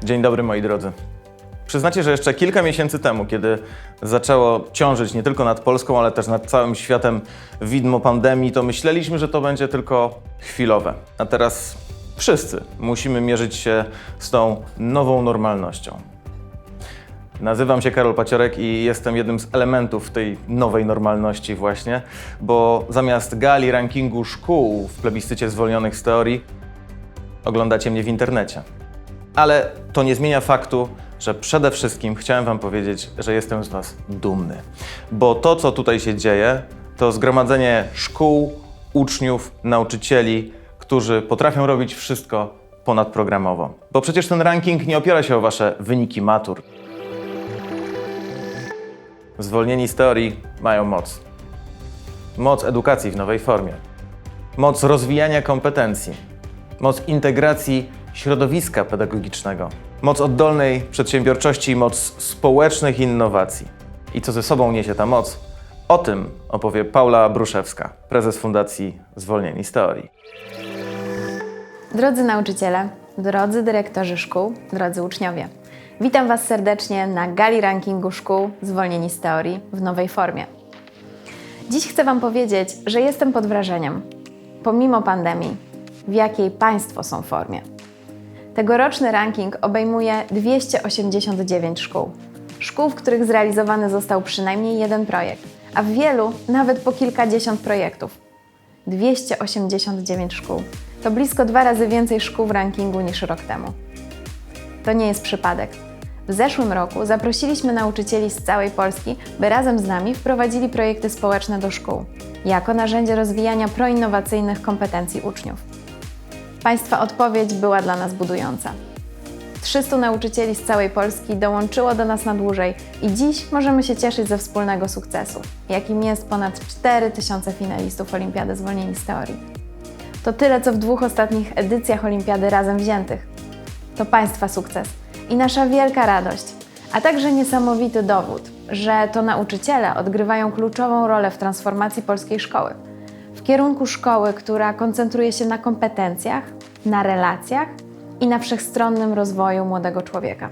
Dzień dobry, moi drodzy. Przyznacie, że jeszcze kilka miesięcy temu, kiedy zaczęło ciążyć nie tylko nad Polską, ale też nad całym światem widmo pandemii, to myśleliśmy, że to będzie tylko chwilowe. A teraz wszyscy musimy mierzyć się z tą nową normalnością. Nazywam się Karol Paciorek i jestem jednym z elementów tej nowej normalności właśnie, bo zamiast gali rankingu szkół w plebiscycie zwolnionych z teorii, oglądacie mnie w internecie. Ale to nie zmienia faktu, że przede wszystkim chciałem Wam powiedzieć, że jestem z Was dumny. Bo to, co tutaj się dzieje, to zgromadzenie szkół, uczniów, nauczycieli, którzy potrafią robić wszystko ponadprogramowo. Bo przecież ten ranking nie opiera się o Wasze wyniki matur. Zwolnieni z teorii mają moc. Moc edukacji w nowej formie. Moc rozwijania kompetencji. Moc integracji środowiska pedagogicznego. Moc oddolnej przedsiębiorczości i moc społecznych innowacji. I co ze sobą niesie ta moc? O tym opowie Paula Bruszewska, prezes Fundacji Zwolnieni z Teorii. Drodzy nauczyciele, drodzy dyrektorzy szkół, drodzy uczniowie. Witam Was serdecznie na gali rankingu szkół Zwolnieni z Teorii w nowej formie. Dziś chcę Wam powiedzieć, że jestem pod wrażeniem, pomimo pandemii, w jakiej Państwo są w formie. Tegoroczny ranking obejmuje 289 szkół. Szkół, w których zrealizowany został przynajmniej jeden projekt, a w wielu nawet po kilkadziesiąt projektów. 289 szkół. To blisko 2 razy więcej szkół w rankingu niż rok temu. To nie jest przypadek. W zeszłym roku zaprosiliśmy nauczycieli z całej Polski, by razem z nami wprowadzili projekty społeczne do szkół, jako narzędzie rozwijania proinnowacyjnych kompetencji uczniów. Państwa odpowiedź była dla nas budująca. 300 nauczycieli z całej Polski dołączyło do nas na dłużej i dziś możemy się cieszyć ze wspólnego sukcesu, jakim jest ponad 4000 finalistów Olimpiady Zwolnieni z Teorii. To tyle, co w 2 ostatnich edycjach Olimpiady razem wziętych. To Państwa sukces i nasza wielka radość, a także niesamowity dowód, że to nauczyciele odgrywają kluczową rolę w transformacji polskiej szkoły. W kierunku szkoły, która koncentruje się na kompetencjach, na relacjach i na wszechstronnym rozwoju młodego człowieka.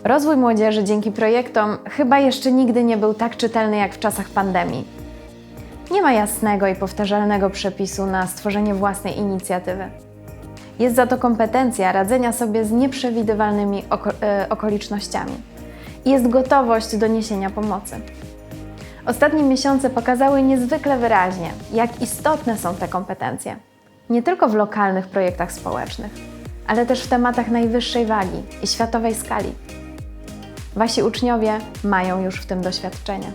Rozwój młodzieży dzięki projektom chyba jeszcze nigdy nie był tak czytelny jak w czasach pandemii. Nie ma jasnego i powtarzalnego przepisu na stworzenie własnej inicjatywy. Jest za to kompetencja radzenia sobie z nieprzewidywalnymi okolicznościami. I jest gotowość do niesienia pomocy. Ostatnie miesiące pokazały niezwykle wyraźnie, jak istotne są te kompetencje. Nie tylko w lokalnych projektach społecznych, ale też w tematach najwyższej wagi i światowej skali. Wasi uczniowie mają już w tym doświadczenie.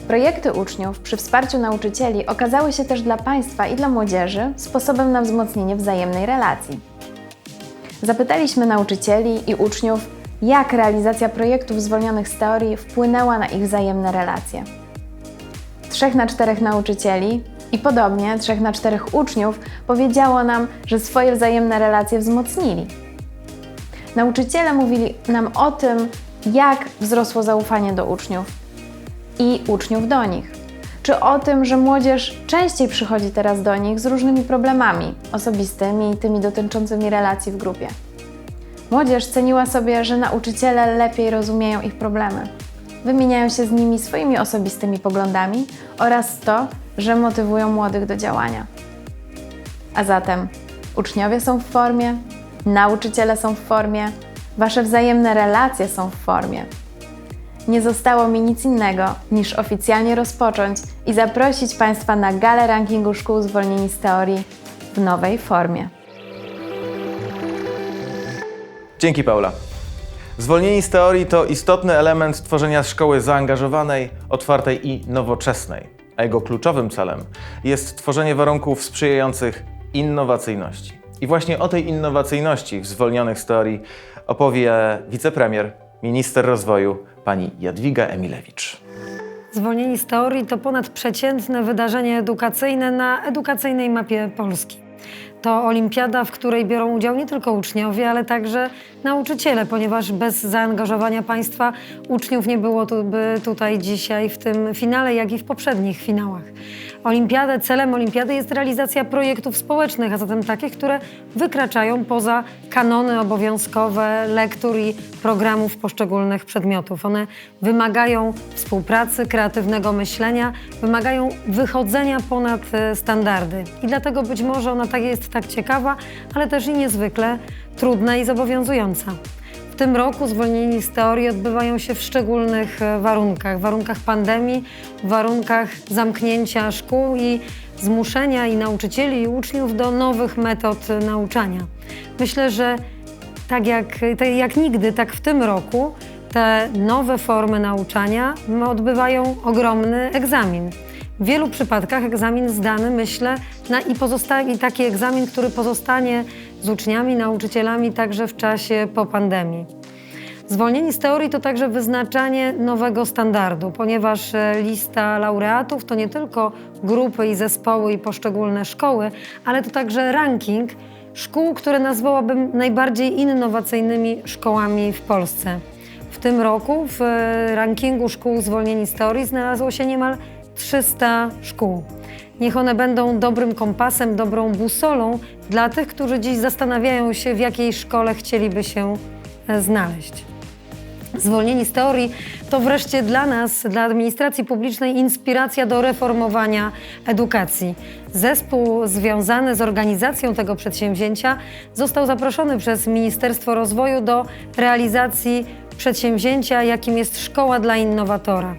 Projekty uczniów przy wsparciu nauczycieli okazały się też dla Państwa i dla młodzieży sposobem na wzmocnienie wzajemnej relacji. Zapytaliśmy nauczycieli i uczniów, jak realizacja projektów zwolnionych z teorii wpłynęła na ich wzajemne relacje. 3 na 4 nauczycieli i podobnie 3 na 4 uczniów powiedziało nam, że swoje wzajemne relacje wzmocnili. Nauczyciele mówili nam o tym, jak wzrosło zaufanie do uczniów i uczniów do nich. Czy o tym, że młodzież częściej przychodzi teraz do nich z różnymi problemami osobistymi i tymi dotyczącymi relacji w grupie. Młodzież ceniła sobie, że nauczyciele lepiej rozumieją ich problemy, wymieniają się z nimi swoimi osobistymi poglądami oraz to, że motywują młodych do działania. A zatem uczniowie są w formie, nauczyciele są w formie, Wasze wzajemne relacje są w formie. Nie zostało mi nic innego, niż oficjalnie rozpocząć i zaprosić Państwa na galę rankingu szkół Zwolnieni z Teorii w nowej formie. Dzięki, Paula. Zwolnieni z teorii to istotny element tworzenia szkoły zaangażowanej, otwartej i nowoczesnej, a jego kluczowym celem jest tworzenie warunków sprzyjających innowacyjności. I właśnie o tej innowacyjności w zwolnionych z teorii opowie wicepremier, minister rozwoju, pani Jadwiga Emilewicz. Zwolnieni z teorii to ponadprzeciętne wydarzenie edukacyjne na edukacyjnej mapie Polski. To olimpiada, w której biorą udział nie tylko uczniowie, ale także nauczyciele, ponieważ bez zaangażowania państwa uczniów nie byłoby tutaj dzisiaj w tym finale, jak i w poprzednich finałach. Celem olimpiady jest realizacja projektów społecznych, a zatem takich, które wykraczają poza kanony obowiązkowe lektur i programów poszczególnych przedmiotów. One wymagają współpracy, kreatywnego myślenia, wymagają wychodzenia ponad standardy. I dlatego być może ona jest tak ciekawa, ale też i niezwykle trudna i zobowiązująca. W tym roku zwolnieni z teorii odbywają się w szczególnych warunkach pandemii, w warunkach zamknięcia szkół i zmuszenia i nauczycieli, i uczniów do nowych metod nauczania. Myślę, że tak jak nigdy, tak w tym roku te nowe formy nauczania odbywają ogromny egzamin. W wielu przypadkach egzamin zdany, myślę, i taki egzamin, który pozostanie z uczniami, nauczycielami także w czasie po pandemii. Zwolnieni z teorii to także wyznaczanie nowego standardu, ponieważ lista laureatów to nie tylko grupy i zespoły i poszczególne szkoły, ale to także ranking szkół, które nazwałabym najbardziej innowacyjnymi szkołami w Polsce. W tym roku w rankingu szkół zwolnieni z teorii znalazło się niemal 300 szkół. Niech one będą dobrym kompasem, dobrą busolą dla tych, którzy dziś zastanawiają się, w jakiej szkole chcieliby się znaleźć. Zwolnieni z teorii to wreszcie dla nas, dla administracji publicznej, inspiracja do reformowania edukacji. Zespół związany z organizacją tego przedsięwzięcia został zaproszony przez Ministerstwo Rozwoju do realizacji przedsięwzięcia, jakim jest Szkoła dla Innowatora.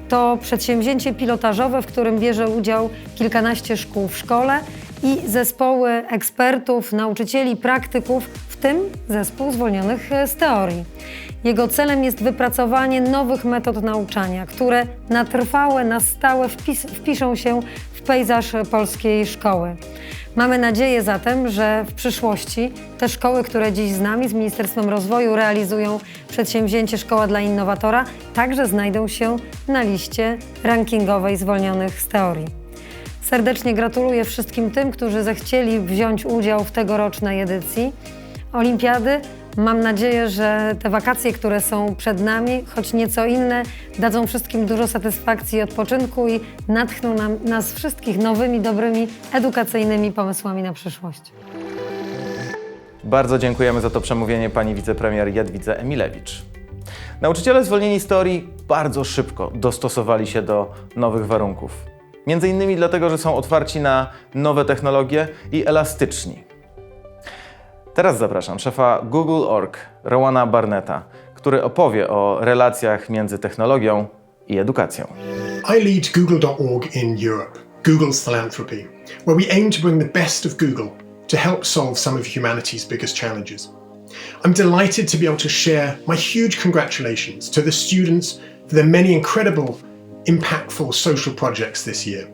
To przedsięwzięcie pilotażowe, w którym bierze udział kilkanaście szkół w szkole i zespoły ekspertów, nauczycieli, praktyków, w tym zespół zwolnionych z teorii. Jego celem jest wypracowanie nowych metod nauczania, które na trwałe, na stałe wpiszą się w pejzaż polskiej szkoły. Mamy nadzieję zatem, że w przyszłości te szkoły, które dziś z nami, z Ministerstwem Rozwoju realizują przedsięwzięcie Szkoła dla Innowatora, także znajdą się na liście rankingowej zwolnionych z teorii. Serdecznie gratuluję wszystkim tym, którzy zechcieli wziąć udział w tegorocznej edycji olimpiady. Mam nadzieję, że te wakacje, które są przed nami, choć nieco inne, dadzą wszystkim dużo satysfakcji i odpoczynku i natchną nas wszystkich nowymi, dobrymi, edukacyjnymi pomysłami na przyszłość. Bardzo dziękujemy za to przemówienie pani wicepremier Jadwidze Emilewicz. Nauczyciele zwolnieni z teorii bardzo szybko dostosowali się do nowych warunków. Między innymi dlatego, że są otwarci na nowe technologie i elastyczni. Teraz zapraszam szefa Google.org, Rowana Barnetta, który opowie o relacjach między technologią i edukacją. I lead Google.org in Europe, Google's philanthropy, where we aim to bring the best of Google to help solve some of humanity's biggest challenges. I'm delighted to be able to share my huge congratulations to the students for their many incredible, impactful social projects this year,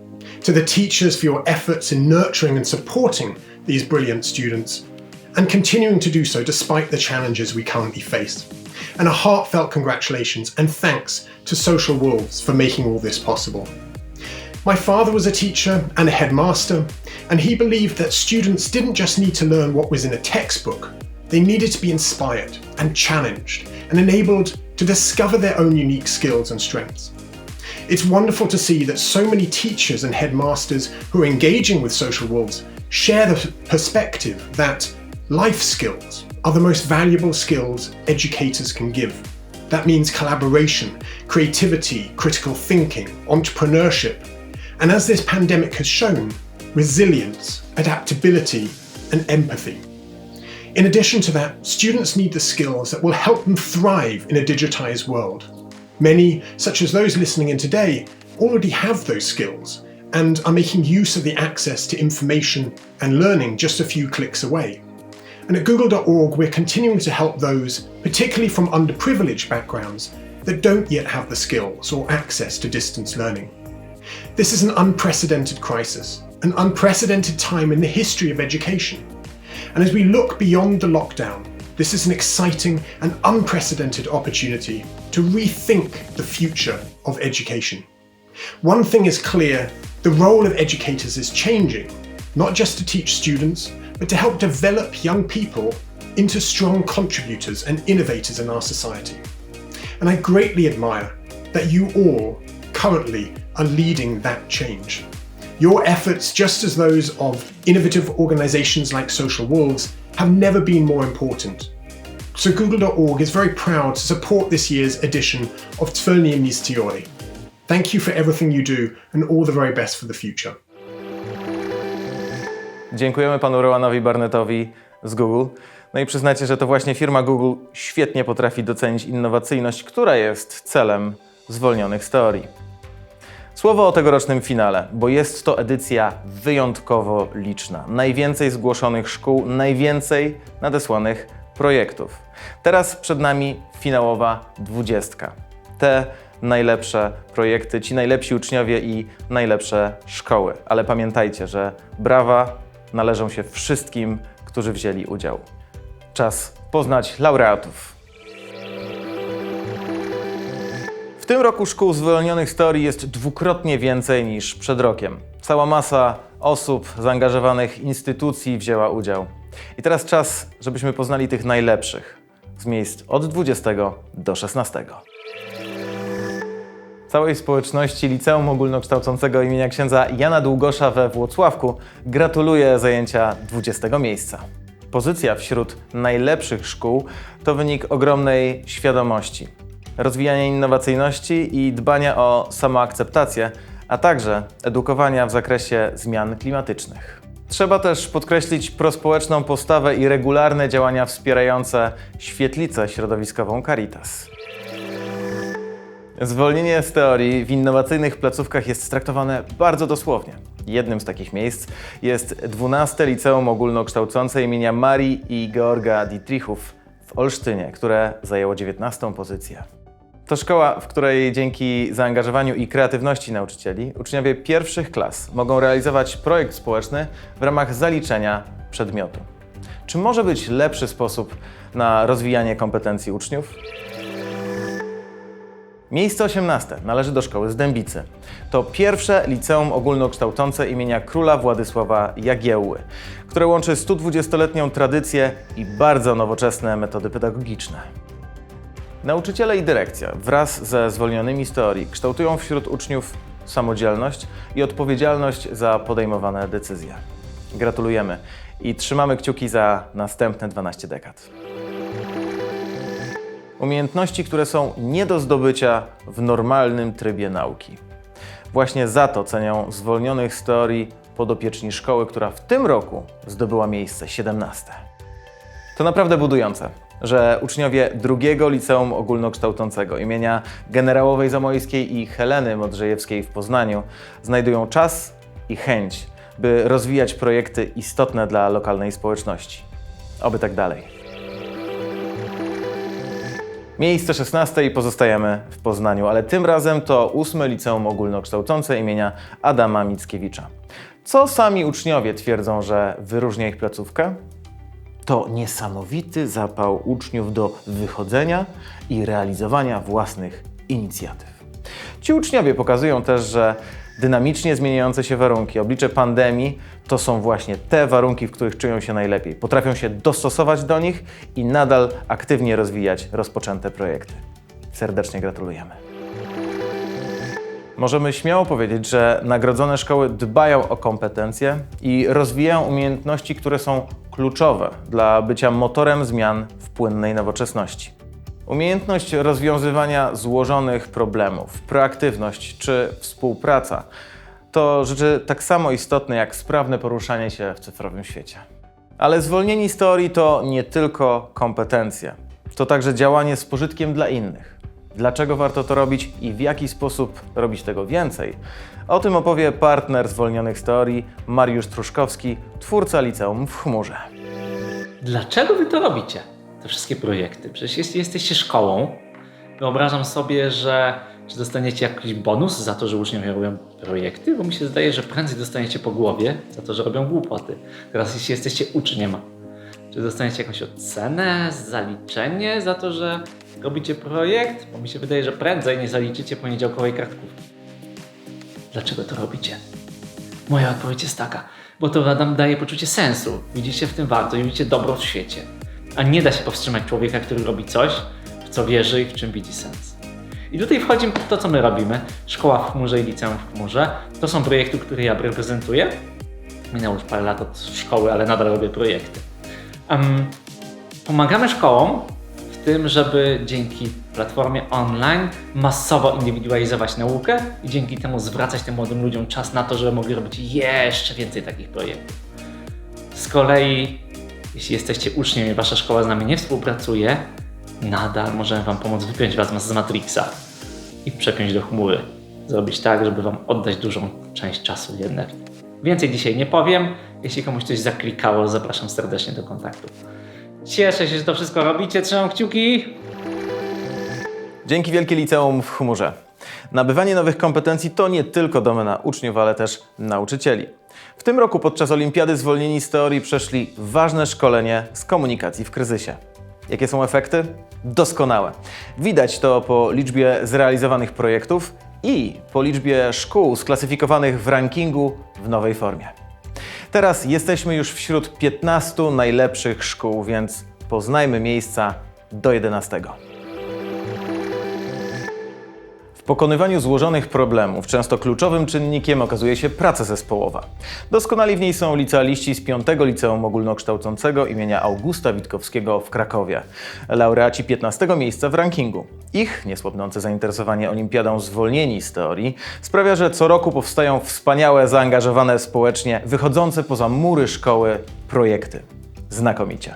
to the teachers for your efforts in nurturing and supporting these brilliant students, and continuing to do so despite the challenges we currently face. And a heartfelt congratulations and thanks to Social Wolves for making all this possible. My father was a teacher and a headmaster, and he believed that students didn't just need to learn what was in a textbook, they needed to be inspired and challenged and enabled to discover their own unique skills and strengths. It's wonderful to see that so many teachers and headmasters who are engaging with Social Wolves share the perspective that life skills are the most valuable skills educators can give. That means collaboration, creativity, critical thinking, entrepreneurship, and as this pandemic has shown, resilience, adaptability, and empathy. In addition to that, students need the skills that will help them thrive in a digitized world. Many, such as those listening in today, already have those skills and are making use of the access to information and learning just a few clicks away. And at Google.org, we're continuing to help those, particularly from underprivileged backgrounds, that don't yet have the skills or access to distance learning. This is an unprecedented crisis, an unprecedented time in the history of education. And as we look beyond the lockdown, this is an exciting and unprecedented opportunity to rethink the future of education. One thing is clear, the role of educators is changing, not just to teach students, but to help develop young people into strong contributors and innovators in our society. And I greatly admire that you all currently are leading that change. Your efforts, just as those of innovative organizations like Social Wolves, have never been more important. So Google.org is very proud to support this year's edition of Zwolnieni z Teorii. Thank you for everything you do and all the very best for the future. Dziękujemy panu Rowanowi Barnettowi z Google. No i przyznacie, że to właśnie firma Google świetnie potrafi docenić innowacyjność, która jest celem zwolnionych z teorii. Słowo o tegorocznym finale, bo jest to edycja wyjątkowo liczna. Najwięcej zgłoszonych szkół, najwięcej nadesłanych projektów. Teraz przed nami finałowa 20. Te najlepsze projekty, ci najlepsi uczniowie i najlepsze szkoły. Ale pamiętajcie, że brawa należą się wszystkim, którzy wzięli udział. Czas poznać laureatów. W tym roku szkół zwolnionych z teorii jest dwukrotnie więcej niż przed rokiem. Cała masa osób, zaangażowanych instytucji wzięła udział. I teraz czas, żebyśmy poznali tych najlepszych z miejsc od 20 do 16. Całej społeczności Liceum Ogólnokształcącego imienia księdza Jana Długosza we Włocławku gratuluję zajęcia 20 miejsca. Pozycja wśród najlepszych szkół to wynik ogromnej świadomości, rozwijania innowacyjności i dbania o samoakceptację, a także edukowania w zakresie zmian klimatycznych. Trzeba też podkreślić prospołeczną postawę i regularne działania wspierające świetlicę środowiskową Caritas. Zwolnienie z teorii w innowacyjnych placówkach jest traktowane bardzo dosłownie. Jednym z takich miejsc jest 12. Liceum Ogólnokształcące imienia Marii i Georga Dietrichów w Olsztynie, które zajęło 19. pozycję. To szkoła, w której dzięki zaangażowaniu i kreatywności nauczycieli uczniowie pierwszych klas mogą realizować projekt społeczny w ramach zaliczenia przedmiotu. Czy może być lepszy sposób na rozwijanie kompetencji uczniów? Miejsce 18 należy do szkoły z Dębicy. To pierwsze liceum ogólnokształcące imienia króla Władysława Jagiełły, które łączy 120-letnią tradycję i bardzo nowoczesne metody pedagogiczne. Nauczyciele i dyrekcja wraz ze zwolnionymi z teorii kształtują wśród uczniów samodzielność i odpowiedzialność za podejmowane decyzje. Gratulujemy i trzymamy kciuki za następne 12 dekad. Umiejętności, które są nie do zdobycia w normalnym trybie nauki. Właśnie za to cenią zwolnionych z teorii podopieczni szkoły, która w tym roku zdobyła miejsce 17. To naprawdę budujące, że uczniowie drugiego Liceum Ogólnokształcącego imienia Generałowej Zamojskiej i Heleny Modrzejewskiej w Poznaniu znajdują czas i chęć, by rozwijać projekty istotne dla lokalnej społeczności. Oby tak dalej. Miejsce 16 i pozostajemy w Poznaniu, ale tym razem to 8. Liceum Ogólnokształcące imienia Adama Mickiewicza. Co sami uczniowie twierdzą, że wyróżnia ich placówkę? To niesamowity zapał uczniów do wychodzenia i realizowania własnych inicjatyw. Ci uczniowie pokazują też, że dynamicznie zmieniające się warunki, oblicze pandemii to są właśnie te warunki, w których czują się najlepiej. Potrafią się dostosować do nich i nadal aktywnie rozwijać rozpoczęte projekty. Serdecznie gratulujemy. Możemy śmiało powiedzieć, że nagrodzone szkoły dbają o kompetencje i rozwijają umiejętności, które są kluczowe dla bycia motorem zmian w płynnej nowoczesności. Umiejętność rozwiązywania złożonych problemów, proaktywność czy współpraca to rzeczy tak samo istotne jak sprawne poruszanie się w cyfrowym świecie. Ale zwolnieni z teorii to nie tylko kompetencje, to także działanie z pożytkiem dla innych. Dlaczego warto to robić i w jaki sposób robić tego więcej? O tym opowie partner zwolnionych z teorii Mariusz Truszkowski, twórca Liceum w Chmurze. Dlaczego wy to robicie? Te wszystkie projekty. Przecież jeśli jesteście szkołą, wyobrażam sobie, że dostaniecie jakiś bonus za to, że uczniowie robią projekty, bo mi się zdaje, że prędzej dostaniecie po głowie za to, że robią głupoty. Teraz jeśli jesteście uczniem, czy dostaniecie jakąś ocenę, zaliczenie za to, że robicie projekt? Bo mi się wydaje, że prędzej nie zaliczycie poniedziałkowej kartkówki. Dlaczego to robicie? Moja odpowiedź jest taka, bo to nam daje poczucie sensu. Widzicie w tym wartość, widzicie dobro w świecie. A nie da się powstrzymać człowieka, który robi coś, w co wierzy i w czym widzi sens. I tutaj wchodzi to, co my robimy. Szkoła w chmurze i liceum w chmurze. To są projekty, które ja reprezentuję. Minęło już parę lat od szkoły, ale nadal robię projekty. Pomagamy szkołom w tym, żeby dzięki platformie online masowo indywidualizować naukę i dzięki temu zwracać tym młodym ludziom czas na to, żeby mogli robić jeszcze więcej takich projektów. Z kolei, jeśli jesteście uczniem i wasza szkoła z nami nie współpracuje, nadal możemy wam pomóc wypiąć was z Matrixa i przepiąć do chmury. Zrobić tak, żeby wam oddać dużą część czasu i energii. Więcej dzisiaj nie powiem. Jeśli komuś coś zaklikało, zapraszam serdecznie do kontaktu. Cieszę się, że to wszystko robicie. Trzymam kciuki. Dzięki wielkie liceum w chmurze. Nabywanie nowych kompetencji to nie tylko domena uczniów, ale też nauczycieli. W tym roku podczas olimpiady zwolnieni z teorii przeszli ważne szkolenie z komunikacji w kryzysie. Jakie są efekty? Doskonałe. Widać to po liczbie zrealizowanych projektów i po liczbie szkół sklasyfikowanych w rankingu w nowej formie. Teraz jesteśmy już wśród 15 najlepszych szkół, więc poznajmy miejsca do 11. W pokonywaniu złożonych problemów często kluczowym czynnikiem okazuje się praca zespołowa. Doskonali w niej są licealiści z 5. Liceum Ogólnokształcącego imienia Augusta Witkowskiego w Krakowie, laureaci 15. miejsca w rankingu. Ich niesłabnące zainteresowanie olimpiadą zwolnieni z teorii sprawia, że co roku powstają wspaniałe, zaangażowane społecznie, wychodzące poza mury szkoły projekty. Znakomicie.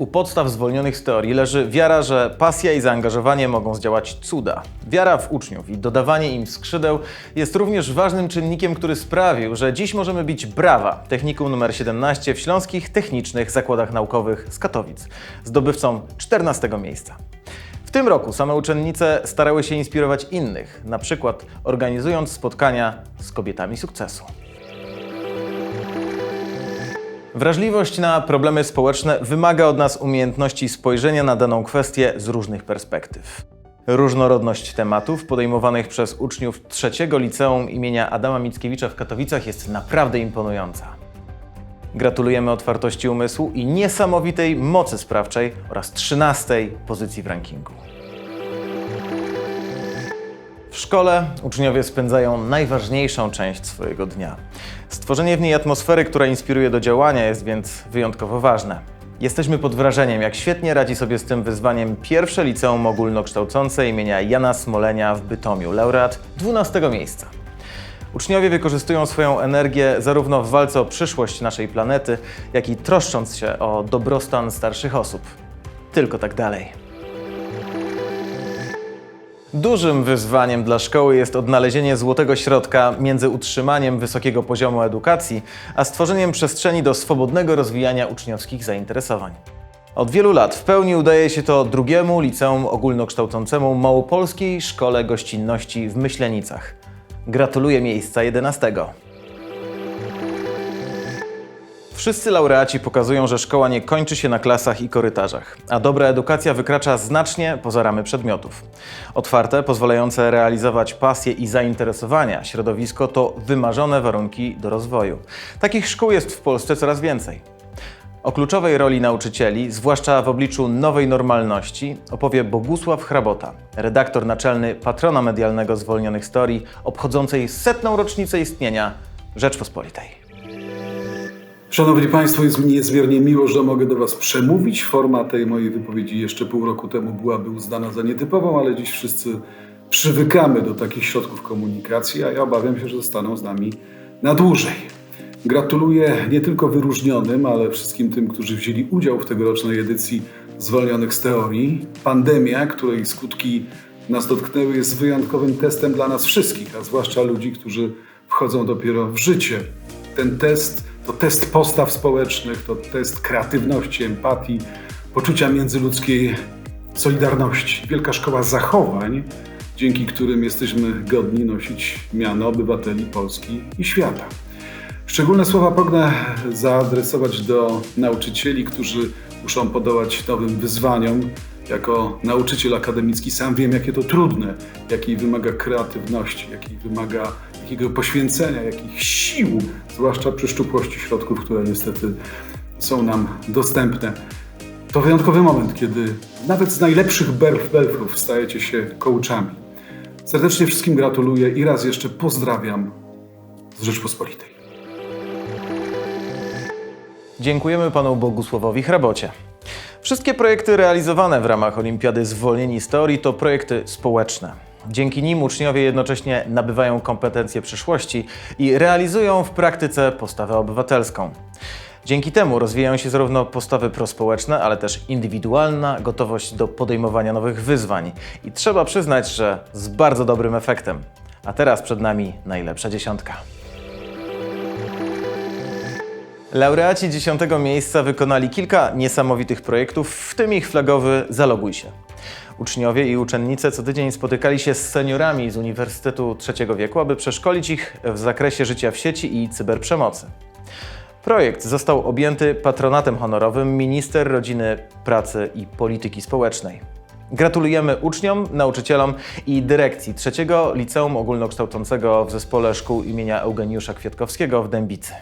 U podstaw zwolnionych z teorii leży wiara, że pasja i zaangażowanie mogą zdziałać cuda. Wiara w uczniów i dodawanie im skrzydeł jest również ważnym czynnikiem, który sprawił, że dziś możemy bić brawa technikum nr 17 w Śląskich Technicznych Zakładach Naukowych z Katowic, zdobywcą 14. miejsca. W tym roku same uczennice starały się inspirować innych, na przykład organizując spotkania z kobietami sukcesu. Wrażliwość na problemy społeczne wymaga od nas umiejętności spojrzenia na daną kwestię z różnych perspektyw. Różnorodność tematów podejmowanych przez uczniów 3. Liceum imienia Adama Mickiewicza w Katowicach jest naprawdę imponująca. Gratulujemy otwartości umysłu i niesamowitej mocy sprawczej oraz 13. pozycji w rankingu. W szkole uczniowie spędzają najważniejszą część swojego dnia. Stworzenie w niej atmosfery, która inspiruje do działania, jest więc wyjątkowo ważne. Jesteśmy pod wrażeniem, jak świetnie radzi sobie z tym wyzwaniem 1. Liceum Ogólnokształcące imienia Jana Smolenia w Bytomiu, laureat 12. miejsca. Uczniowie wykorzystują swoją energię zarówno w walce o przyszłość naszej planety, jak i troszcząc się o dobrostan starszych osób. Tylko tak dalej. Dużym wyzwaniem dla szkoły jest odnalezienie złotego środka między utrzymaniem wysokiego poziomu edukacji, a stworzeniem przestrzeni do swobodnego rozwijania uczniowskich zainteresowań. Od wielu lat w pełni udaje się to 2. Liceum Ogólnokształcącemu Małopolskiej Szkole Gościnności w Myślenicach. Gratuluję miejsca 11. Wszyscy laureaci pokazują, że szkoła nie kończy się na klasach i korytarzach, a dobra edukacja wykracza znacznie poza ramy przedmiotów. Otwarte, pozwalające realizować pasje i zainteresowania środowisko to wymarzone warunki do rozwoju. Takich szkół jest w Polsce coraz więcej. O kluczowej roli nauczycieli, zwłaszcza w obliczu nowej normalności, opowie Bogusław Hrabota, redaktor naczelny patrona medialnego zwolnionych z teorii, obchodzącej 100. rocznicę istnienia Rzeczpospolitej. Szanowni Państwo, jest mi niezmiernie miło, że mogę do Was przemówić. Forma tej mojej wypowiedzi jeszcze pół roku temu byłaby uznana za nietypową, ale dziś wszyscy przywykamy do takich środków komunikacji, a ja obawiam się, że zostaną z nami na dłużej. Gratuluję nie tylko wyróżnionym, ale wszystkim tym, którzy wzięli udział w tegorocznej edycji zwolnionych z teorii. Pandemia, której skutki nas dotknęły, jest wyjątkowym testem dla nas wszystkich, a zwłaszcza ludzi, którzy wchodzą dopiero w życie. Ten test to test postaw społecznych, to test kreatywności, empatii, poczucia międzyludzkiej solidarności. Wielka szkoła zachowań, dzięki którym jesteśmy godni nosić miano obywateli Polski i świata. Szczególne słowa pragnę zaadresować do nauczycieli, którzy muszą podołać nowym wyzwaniom. Jako nauczyciel akademicki sam wiem, jakie to trudne, jakiej wymaga kreatywności, jakiej wymaga jakiego poświęcenia, jakich sił, zwłaszcza przy szczupłości środków, które niestety są nam dostępne. To wyjątkowy moment, kiedy nawet z najlepszych belfrów stajecie się coachami. Serdecznie wszystkim gratuluję i raz jeszcze pozdrawiam z Rzeczpospolitej. Dziękujemy panu Bogusławowi Hrabocie. Wszystkie projekty realizowane w ramach Olimpiady Zwolnieni z Teorii to projekty społeczne. Dzięki nim uczniowie jednocześnie nabywają kompetencje przyszłości i realizują w praktyce postawę obywatelską. Dzięki temu rozwijają się zarówno postawy prospołeczne, ale też indywidualna gotowość do podejmowania nowych wyzwań. I trzeba przyznać, że z bardzo dobrym efektem. A teraz przed nami najlepsza dziesiątka. Laureaci 10. miejsca wykonali kilka niesamowitych projektów, w tym ich flagowy Zaloguj się. Uczniowie i uczennice co tydzień spotykali się z seniorami z Uniwersytetu Trzeciego Wieku, aby przeszkolić ich w zakresie życia w sieci i cyberprzemocy. Projekt został objęty patronatem honorowym minister rodziny, pracy i polityki społecznej. Gratulujemy uczniom, nauczycielom i dyrekcji Trzeciego Liceum Ogólnokształcącego w Zespole Szkół imienia Eugeniusza Kwiatkowskiego w Dębicy.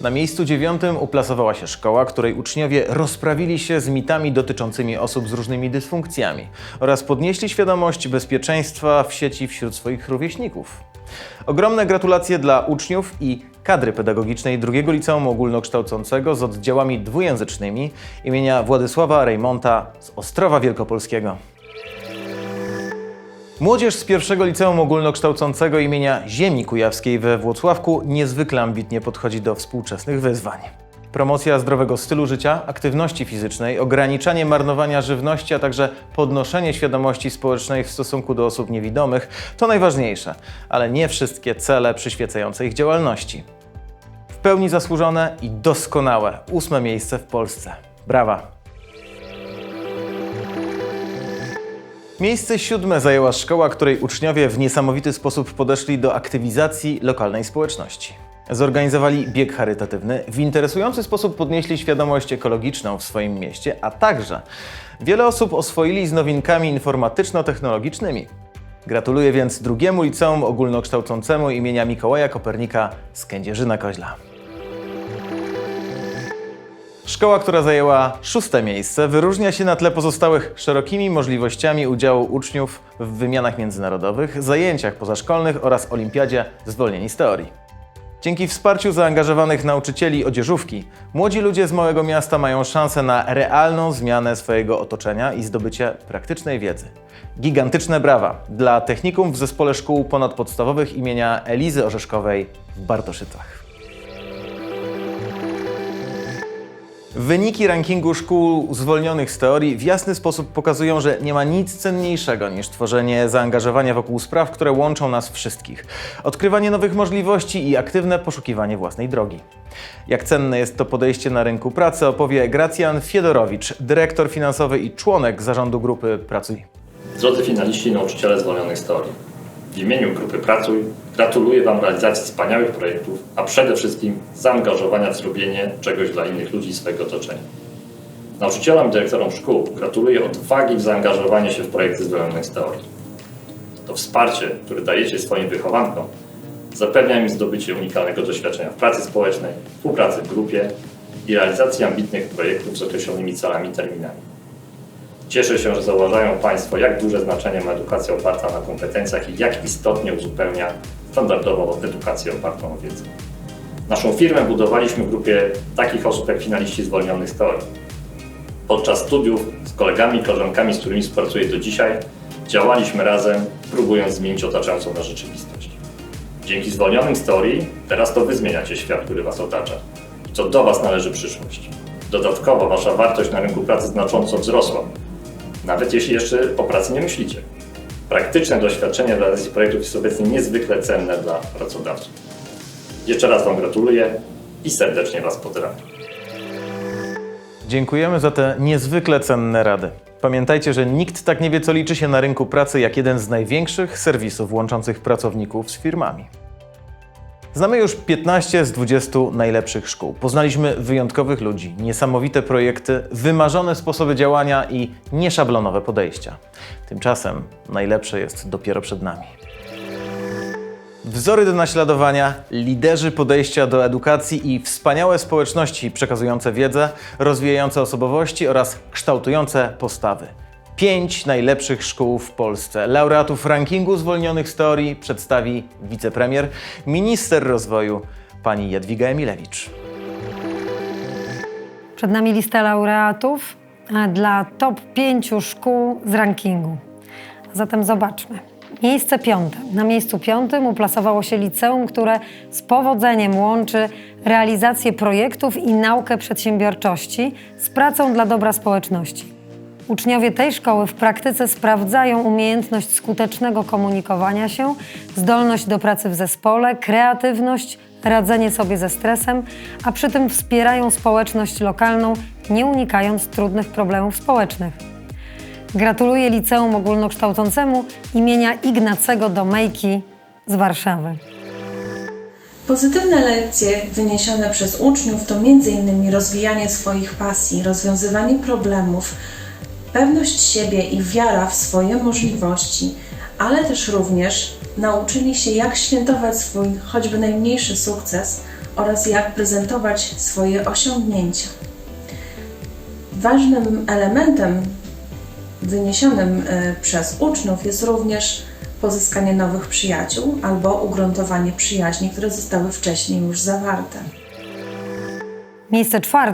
Na miejscu 9. uplasowała się szkoła, której uczniowie rozprawili się z mitami dotyczącymi osób z różnymi dysfunkcjami oraz podnieśli świadomość bezpieczeństwa w sieci wśród swoich rówieśników. Ogromne gratulacje dla uczniów i kadry pedagogicznej II Liceum Ogólnokształcącego z oddziałami dwujęzycznymi imienia Władysława Rejmonta z Ostrowa Wielkopolskiego. Młodzież z I Liceum Ogólnokształcącego imienia Ziemi Kujawskiej we Włocławku niezwykle ambitnie podchodzi do współczesnych wyzwań. Promocja zdrowego stylu życia, aktywności fizycznej, ograniczanie marnowania żywności, a także podnoszenie świadomości społecznej w stosunku do osób niewidomych to najważniejsze, ale nie wszystkie cele przyświecające ich działalności. W pełni zasłużone i doskonałe 8. miejsce w Polsce. Brawa! Miejsce 7. zajęła szkoła, której uczniowie w niesamowity sposób podeszli do aktywizacji lokalnej społeczności. Zorganizowali bieg charytatywny, w interesujący sposób podnieśli świadomość ekologiczną w swoim mieście, a także wiele osób oswoili z nowinkami informatyczno-technologicznymi. Gratuluję więc II Liceum Ogólnokształcącemu imienia Mikołaja Kopernika z Kędzierzyna-Koźla. Szkoła, która zajęła 6. miejsce, wyróżnia się na tle pozostałych szerokimi możliwościami udziału uczniów w wymianach międzynarodowych, zajęciach pozaszkolnych oraz olimpiadzie Zwolnieni z Teorii. Dzięki wsparciu zaangażowanych nauczycieli odzieżówki, młodzi ludzie z małego miasta mają szansę na realną zmianę swojego otoczenia i zdobycie praktycznej wiedzy. Gigantyczne brawa dla technikum w Zespole Szkół Ponadpodstawowych imienia Elizy Orzeszkowej w Bartoszycach. Wyniki rankingu szkół zwolnionych z teorii w jasny sposób pokazują, że nie ma nic cenniejszego niż tworzenie zaangażowania wokół spraw, które łączą nas wszystkich. Odkrywanie nowych możliwości i aktywne poszukiwanie własnej drogi. Jak cenne jest to podejście na rynku pracy, opowie Gracjan Fiedorowicz, dyrektor finansowy i członek zarządu grupy Pracuj. Drodzy finaliści i nauczyciele zwolnionych z teorii, w imieniu grupy Pracuj gratuluję Wam realizacji wspaniałych projektów, a przede wszystkim zaangażowania w zrobienie czegoś dla innych ludzi i swojego otoczenia. Nauczycielom i dyrektorom szkół gratuluję odwagi w zaangażowanie się w projekty zwolnionych z teorii. To wsparcie, które dajecie swoim wychowankom, zapewnia im zdobycie unikalnego doświadczenia w pracy społecznej, współpracy w grupie i realizacji ambitnych projektów z określonymi celami i terminami. Cieszę się, że zauważają Państwo, jak duże znaczenie ma edukacja oparta na kompetencjach i jak istotnie uzupełnia standardową edukację opartą o wiedzę. Naszą firmę budowaliśmy w grupie takich osób jak finaliści zwolnionych z teorii. Podczas studiów z kolegami i koleżankami, z którymi współpracuję do dzisiaj, działaliśmy razem, próbując zmienić otaczającą nas rzeczywistość. Dzięki zwolnionym z teorii teraz to Wy zmieniacie świat, który Was otacza. I to do Was należy przyszłość. Dodatkowo Wasza wartość na rynku pracy znacząco wzrosła, nawet jeśli jeszcze o pracy nie myślicie. Praktyczne doświadczenie w realizacji projektów jest obecnie niezwykle cenne dla pracodawców. Jeszcze raz Wam gratuluję i serdecznie Was pozdrawiam. Dziękujemy za te niezwykle cenne rady. Pamiętajcie, że nikt tak nie wie, co liczy się na rynku pracy, jak jeden z największych serwisów łączących pracowników z firmami. Znamy już 15 z 20 najlepszych szkół. Poznaliśmy wyjątkowych ludzi, niesamowite projekty, wymarzone sposoby działania i nieszablonowe podejścia. Tymczasem najlepsze jest dopiero przed nami. Wzory do naśladowania, liderzy podejścia do edukacji i wspaniałe społeczności przekazujące wiedzę, rozwijające osobowości oraz kształtujące postawy. 5 najlepszych szkół w Polsce. Laureatów rankingu zwolnionych z teorii przedstawi wicepremier, minister rozwoju pani Jadwiga Emilewicz. Przed nami lista laureatów dla top 5 szkół z rankingu. Zatem zobaczmy. Miejsce 5. Na miejscu 5 uplasowało się liceum, które z powodzeniem łączy realizację projektów i naukę przedsiębiorczości z pracą dla dobra społeczności. Uczniowie tej szkoły w praktyce sprawdzają umiejętność skutecznego komunikowania się, zdolność do pracy w zespole, kreatywność, radzenie sobie ze stresem, a przy tym wspierają społeczność lokalną, nie unikając trudnych problemów społecznych. Gratuluję Liceum Ogólnokształcącemu imienia Ignacego Domejki z Warszawy. Pozytywne lekcje wyniesione przez uczniów to m.in. rozwijanie swoich pasji, rozwiązywanie problemów, pewność siebie i wiara w swoje możliwości, ale też również nauczyli się, jak świętować swój choćby najmniejszy sukces oraz jak prezentować swoje osiągnięcia. Ważnym elementem wyniesionym przez uczniów jest również pozyskanie nowych przyjaciół albo ugruntowanie przyjaźni, które zostały wcześniej już zawarte. Miejsce 4.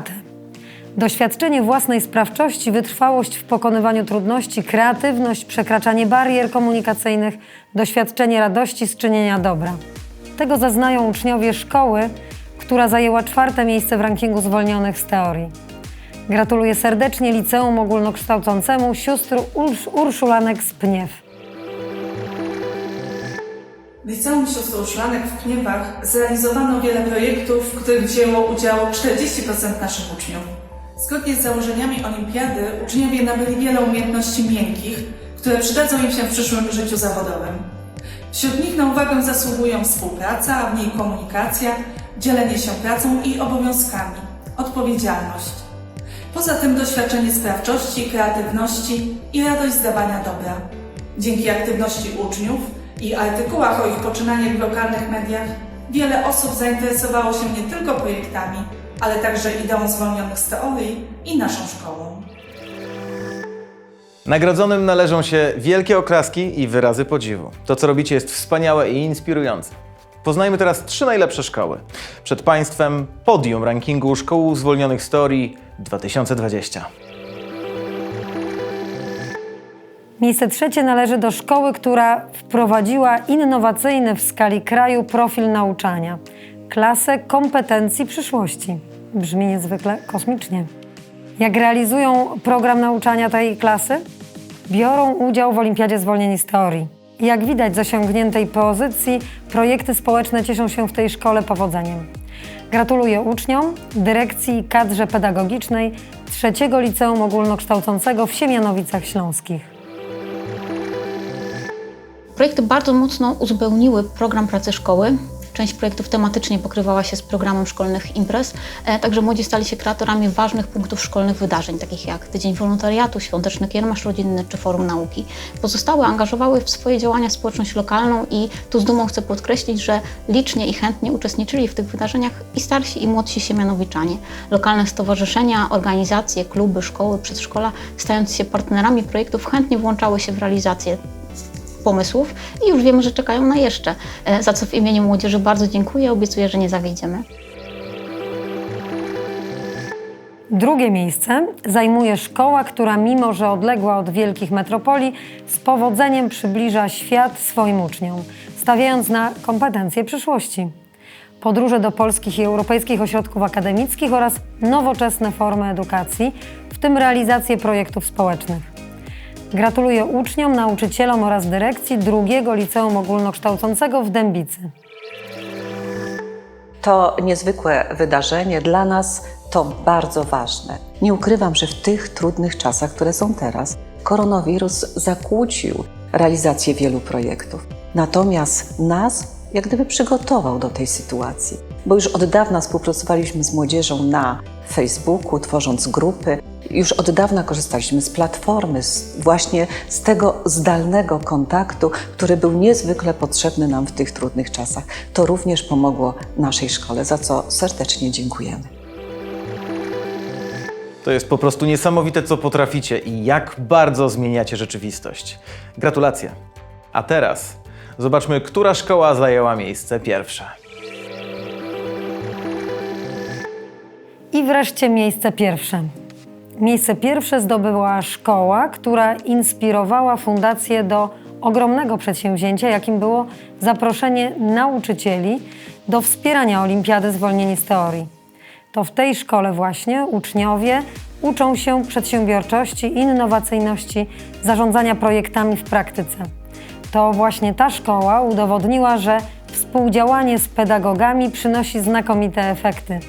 Doświadczenie własnej sprawczości, wytrwałość w pokonywaniu trudności, kreatywność, przekraczanie barier komunikacyjnych, doświadczenie radości z czynienia dobra. Tego zaznają uczniowie szkoły, która zajęła 4. miejsce w rankingu zwolnionych z teorii. Gratuluję serdecznie Liceum Ogólnokształcącemu sióstr Urszulanek z Pniew. W Liceum Sióstr Urszulanek w Pniewach zrealizowano wiele projektów, w których wzięło udział 40% naszych uczniów. Zgodnie z założeniami olimpiady uczniowie nabyli wiele umiejętności miękkich, które przydadzą im się w przyszłym życiu zawodowym. Wśród nich na uwagę zasługują współpraca, a w niej komunikacja, dzielenie się pracą i obowiązkami, odpowiedzialność. Poza tym doświadczenie sprawczości, kreatywności i radość z dawania dobra. Dzięki aktywności uczniów i artykułach o ich poczynaniach w lokalnych mediach wiele osób zainteresowało się nie tylko projektami, ale także ideą zwolnionych z teorii i naszą szkołą. Nagrodzonym należą się wielkie oklaski i wyrazy podziwu. To, co robicie, jest wspaniałe i inspirujące. Poznajmy teraz 3 najlepsze szkoły. Przed Państwem podium rankingu szkół zwolnionych z teorii 2020. Miejsce 3 należy do szkoły, która wprowadziła innowacyjny w skali kraju profil nauczania. Klasę kompetencji przyszłości. Brzmi niezwykle kosmicznie. Jak realizują program nauczania tej klasy? Biorą udział w Olimpiadzie Zwolnieni z Teorii. Jak widać z osiągniętej pozycji, projekty społeczne cieszą się w tej szkole powodzeniem. Gratuluję uczniom, dyrekcji i kadrze pedagogicznej 3. Liceum Ogólnokształcącego w Siemianowicach Śląskich. Projekty bardzo mocno uzupełniły program pracy szkoły. Część projektów tematycznie pokrywała się z programem szkolnych imprez, także młodzi stali się kreatorami ważnych punktów szkolnych wydarzeń, takich jak Tydzień Wolontariatu, Świąteczny Kiermasz Rodzinny czy Forum Nauki. Pozostałe angażowały w swoje działania społeczność lokalną i tu z dumą chcę podkreślić, że licznie i chętnie uczestniczyli w tych wydarzeniach i starsi i młodsi siemianowiczanie. Lokalne stowarzyszenia, organizacje, kluby, szkoły, przedszkola, stając się partnerami projektów, chętnie włączały się w realizację pomysłów i już wiemy, że czekają na jeszcze, za co w imieniu młodzieży bardzo dziękuję, obiecuję, że nie zawiedziemy. 2. miejsce zajmuje szkoła, która mimo, że odległa od wielkich metropolii, z powodzeniem przybliża świat swoim uczniom, stawiając na kompetencje przyszłości. Podróże do polskich i europejskich ośrodków akademickich oraz nowoczesne formy edukacji, w tym realizację projektów społecznych. Gratuluję uczniom, nauczycielom oraz dyrekcji 2. Liceum Ogólnokształcącego w Dębicy. To niezwykłe wydarzenie, dla nas to bardzo ważne. Nie ukrywam, że w tych trudnych czasach, które są teraz, koronawirus zakłócił realizację wielu projektów. Natomiast nas jak gdyby przygotował do tej sytuacji, bo już od dawna współpracowaliśmy z młodzieżą na Facebooku, tworząc grupy Już od dawna korzystaliśmy z platformy, właśnie z tego zdalnego kontaktu, który był niezwykle potrzebny nam w tych trudnych czasach. To również pomogło naszej szkole, za co serdecznie dziękujemy. To jest po prostu niesamowite, co potraficie i jak bardzo zmieniacie rzeczywistość. Gratulacje. A teraz zobaczmy, która szkoła zajęła miejsce pierwsze. I wreszcie miejsce pierwsze. Miejsce pierwsze zdobyła szkoła, która inspirowała fundację do ogromnego przedsięwzięcia, jakim było zaproszenie nauczycieli do wspierania Olimpiady Zwolnieni z Teorii. To w tej szkole właśnie uczniowie uczą się przedsiębiorczości, innowacyjności, zarządzania projektami w praktyce. To właśnie ta szkoła udowodniła, że współdziałanie z pedagogami przynosi znakomite efekty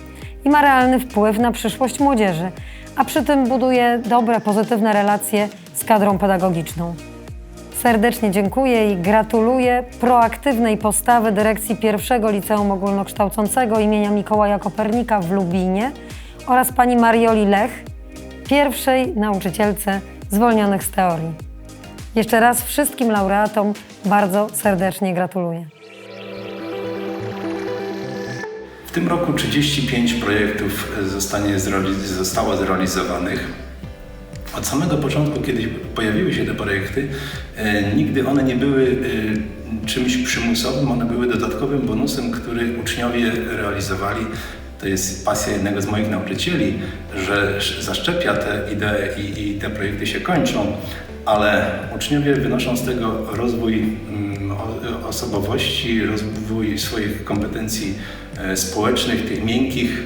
i ma realny wpływ na przyszłość młodzieży, a przy tym buduje dobre, pozytywne relacje z kadrą pedagogiczną. Serdecznie dziękuję i gratuluję proaktywnej postawy dyrekcji pierwszego Liceum Ogólnokształcącego imienia Mikołaja Kopernika w Lubinie oraz pani Marioli Lech, pierwszej nauczycielce zwolnionych z teorii. Jeszcze raz wszystkim laureatom bardzo serdecznie gratuluję. W tym roku 35 projektów zostało zrealizowanych. Od samego początku, kiedy pojawiły się te projekty, nigdy one nie były czymś przymusowym, one były dodatkowym bonusem, który uczniowie realizowali. To jest pasja jednego z moich nauczycieli, że zaszczepia te idee i te projekty się kończą, ale uczniowie wynoszą z tego rozwój osobowości, rozwój swoich kompetencji społecznych, tych miękkich,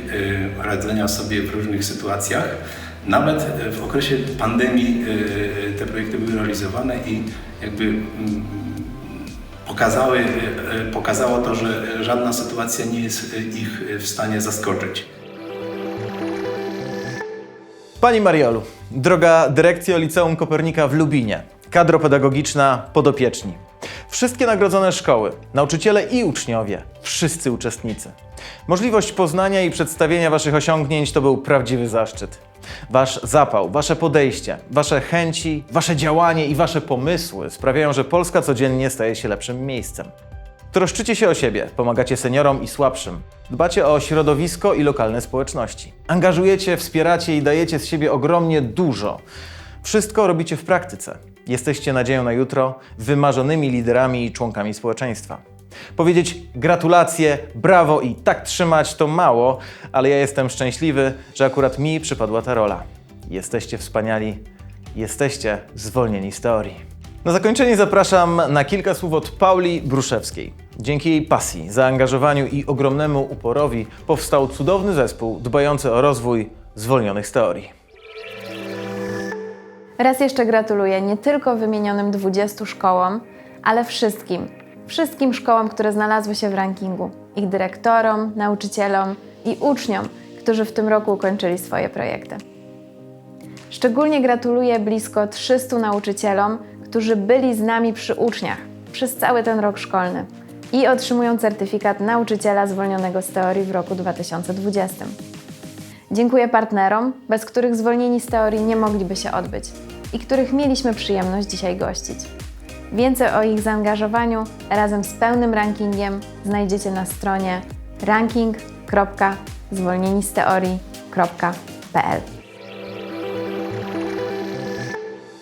radzenia sobie w różnych sytuacjach. Nawet w okresie pandemii te projekty były realizowane i jakby pokazało to, że żadna sytuacja nie jest ich w stanie zaskoczyć. Pani Mariolu, droga dyrekcjo Liceum Kopernika w Lubinie, kadro pedagogiczna, podopieczni. Wszystkie nagrodzone szkoły, nauczyciele i uczniowie, wszyscy uczestnicy. Możliwość poznania i przedstawienia waszych osiągnięć to był prawdziwy zaszczyt. Wasz zapał, wasze podejście, wasze chęci, wasze działanie i wasze pomysły sprawiają, że Polska codziennie staje się lepszym miejscem. Troszczycie się o siebie, pomagacie seniorom i słabszym. Dbacie o środowisko i lokalne społeczności. Angażujecie, wspieracie i dajecie z siebie ogromnie dużo. Wszystko robicie w praktyce. Jesteście nadzieją na jutro, wymarzonymi liderami i członkami społeczeństwa. Powiedzieć gratulacje, brawo i tak trzymać to mało, ale ja jestem szczęśliwy, że akurat mi przypadła ta rola. Jesteście wspaniali, jesteście zwolnieni z teorii. Na zakończenie zapraszam na kilka słów od Pauli Bruszewskiej. Dzięki jej pasji, zaangażowaniu i ogromnemu uporowi powstał cudowny zespół dbający o rozwój zwolnionych z teorii. Raz jeszcze gratuluję nie tylko wymienionym 20 szkołom, ale wszystkim szkołom, które znalazły się w rankingu, ich dyrektorom, nauczycielom i uczniom, którzy w tym roku ukończyli swoje projekty. Szczególnie gratuluję blisko 300 nauczycielom, którzy byli z nami przy uczniach przez cały ten rok szkolny i otrzymują certyfikat nauczyciela zwolnionego z teorii w roku 2020. Dziękuję partnerom, bez których zwolnieni z teorii nie mogliby się odbyć i których mieliśmy przyjemność dzisiaj gościć. Więcej o ich zaangażowaniu razem z pełnym rankingiem znajdziecie na stronie ranking.zwolnienisteorii.pl.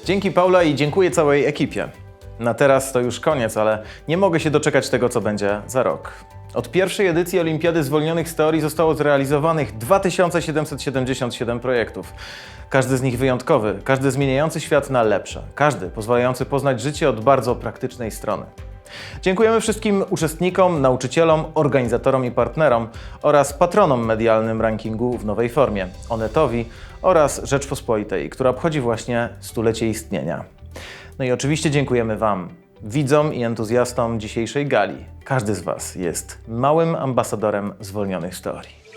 Dzięki Paula i dziękuję całej ekipie. Na teraz to już koniec, ale nie mogę się doczekać tego, co będzie za rok. Od pierwszej edycji Olimpiady Zwolnionych z Teorii zostało zrealizowanych 2777 projektów. Każdy z nich wyjątkowy, każdy zmieniający świat na lepsze, każdy pozwalający poznać życie od bardzo praktycznej strony. Dziękujemy wszystkim uczestnikom, nauczycielom, organizatorom i partnerom oraz patronom medialnym rankingu w nowej formie, Onetowi oraz Rzeczpospolitej, która obchodzi właśnie stulecie istnienia. No i oczywiście dziękujemy Wam, widzom i entuzjastom dzisiejszej gali. Każdy z Was jest małym ambasadorem zwolnionych z teorii.